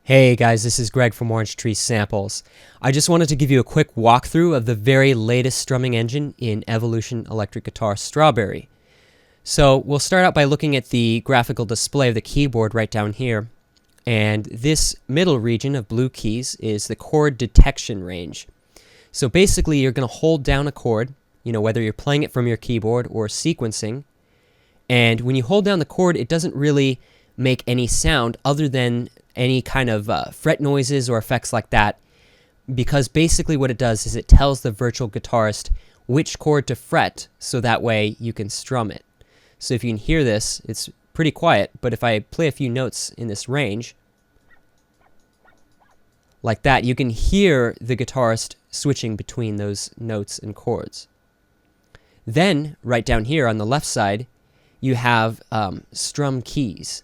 Hey guys, this is Greg from Orange Tree Samples. I just wanted to give you a quick walkthrough of the very latest strumming engine in Evolution electric guitar Strawberry. So we'll start out by looking at the graphical display of the keyboard right down here. And this middle region of blue keys is the chord detection range. So basically you're going to hold down a chord, whether you're playing it from your keyboard or sequencing. And when you hold down the chord, it doesn't really make any sound other than any kind of fret noises or effects like that, because basically what it does is it tells the virtual guitarist which chord to fret so that way you can strum it. So if you can hear this, it's pretty quiet, but if I play a few notes in this range, like that, you can hear the guitarist switching between those notes and chords. Then, right down here on the left side, you have Strum Keys.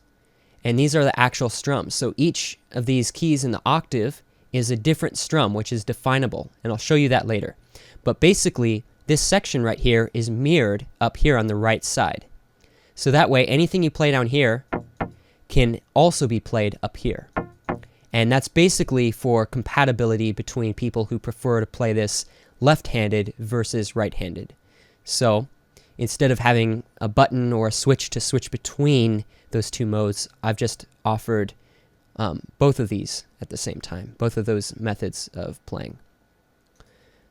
And these are the actual strums. So each of these keys in the octave is a different strum, which is definable. And I'll show you that later. But basically, this section right here is mirrored up here on the right side. So that way, anything you play down here can also be played up here. And that's basically for compatibility between people who prefer to play this left-handed versus right-handed. So instead of having a button or a switch to switch between those two modes, I've just offered both of these at the same time, both of those methods of playing.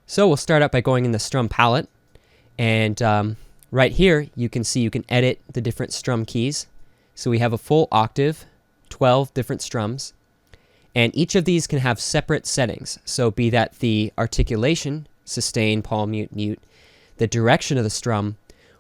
So we'll start out by going in the Strum Palette, and right here you can see you can edit the different strum keys. So we have a full octave, 12 different strums, and each of these can have separate settings. So be that the articulation, sustain, palm mute, mute, the direction of the strum,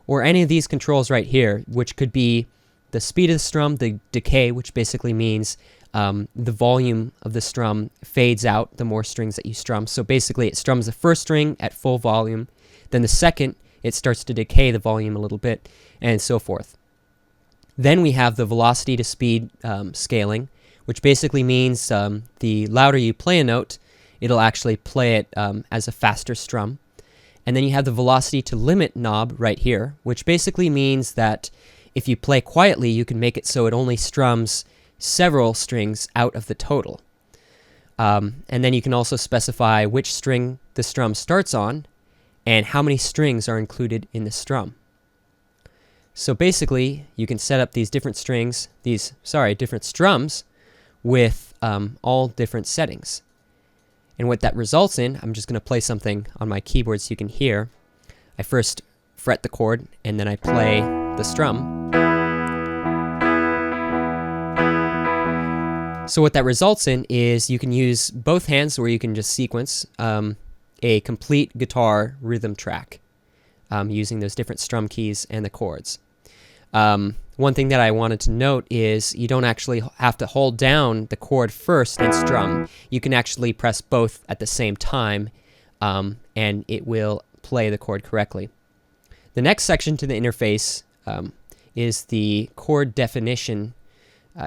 or any of these controls right here, which could be the speed of the strum, the decay, which basically means the volume of the strum fades out the more strings that you strum. So basically it strums the first string at full volume, then the second it starts to decay the volume a little bit, and so forth. Then we have the velocity to speed scaling, which basically means the louder you play a note, it'll actually play it as a faster strum. And then you have the velocity to limit knob right here, which basically means that if you play quietly, you can make it so it only strums several strings out of the total. And then you can also specify which string the strum starts on and how many strings are included in the strum. So basically, you can set up these different different strums with all different settings. And what that results in, I'm just going to play something on my keyboard so you can hear. I first fret the chord, and then I play the strum. So what that results in is you can use both hands, or you can just sequence a complete guitar rhythm track using those different strum keys and the chords. One thing that I wanted to note is you don't actually have to hold down the chord first and strum. You can actually press both at the same time, and it will play the chord correctly. The next section to the interface is the chord definition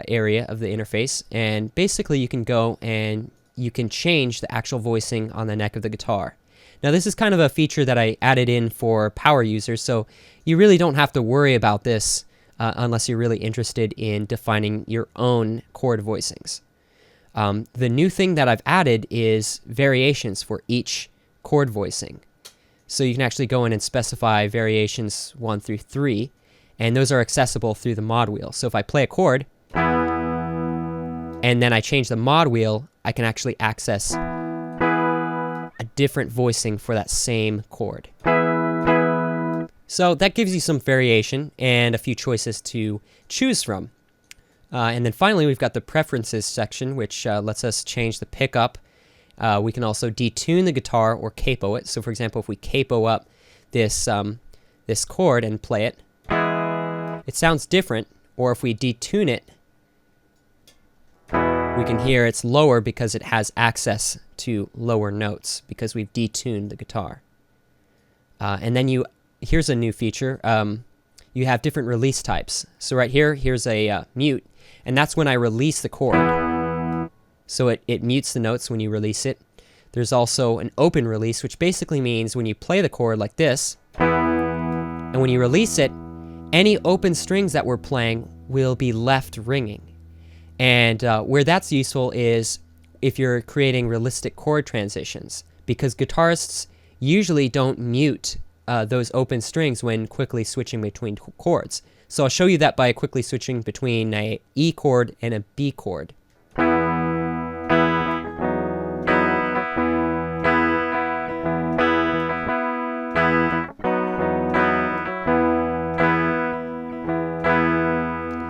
area of the interface, and basically you can go and you can change the actual voicing on the neck of the guitar. Now this is kind of a feature that I added in for power users, so you really don't have to worry about this unless you're really interested in defining your own chord voicings. The new thing that I've added is variations for each chord voicing. So you can actually go in and specify variations 1 through 3, and those are accessible through the mod wheel. So if I play a chord, and then I change the mod wheel, I can actually access a different voicing for that same chord. So that gives you some variation and a few choices to choose from. And then finally, we've got the preferences section, which lets us change the pickup. We can also detune the guitar or capo it. So for example, if we capo up this chord and play it, it sounds different. Or if we detune it, we can hear it's lower because it has access to lower notes because we've detuned the guitar. And then here's a new feature. You have different release types. So right here, here's a mute, and that's when I release the chord. So it mutes the notes when you release it. There's also an open release, which basically means when you play the chord like this, and when you release it, any open strings that we're playing will be left ringing. And where that's useful is if you're creating realistic chord transitions, because guitarists usually don't mute those open strings when quickly switching between chords. So I'll show you that by quickly switching between a E chord and a B chord.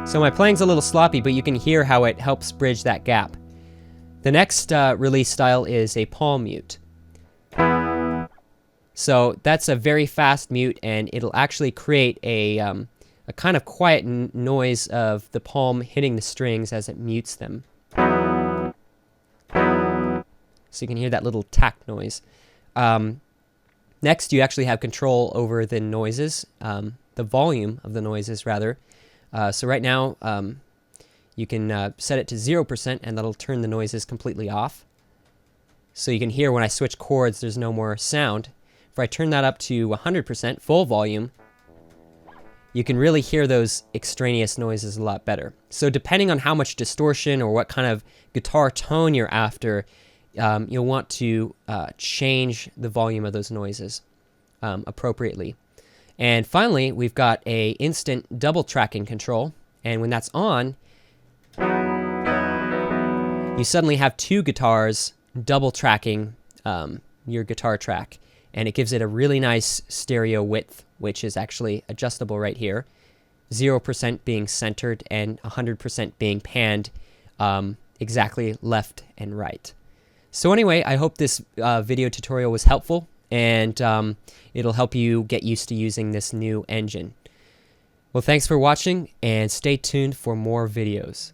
So my playing's a little sloppy, but you can hear how it helps bridge that gap. The next release style is a palm mute. So that's a very fast mute, and it'll actually create a kind of quiet noise of the palm hitting the strings as it mutes them. So you can hear that little tack noise. Next, you actually have control over the noises, the volume of the noises, rather. So right now, you can set it to 0%, and that'll turn the noises completely off. So you can hear when I switch chords, there's no more sound. If I turn that up to 100%, full volume, you can really hear those extraneous noises a lot better. So depending on how much distortion or what kind of guitar tone you're after, you'll want to change the volume of those noises appropriately. And finally, we've got a instant double tracking control, and when that's on, you suddenly have two guitars double tracking your guitar track, and it gives it a really nice stereo width, which is actually adjustable right here. 0% being centered and 100% being panned exactly left and right. So anyway, I hope this video tutorial was helpful, and it'll help you get used to using this new engine. Well, thanks for watching, and stay tuned for more videos.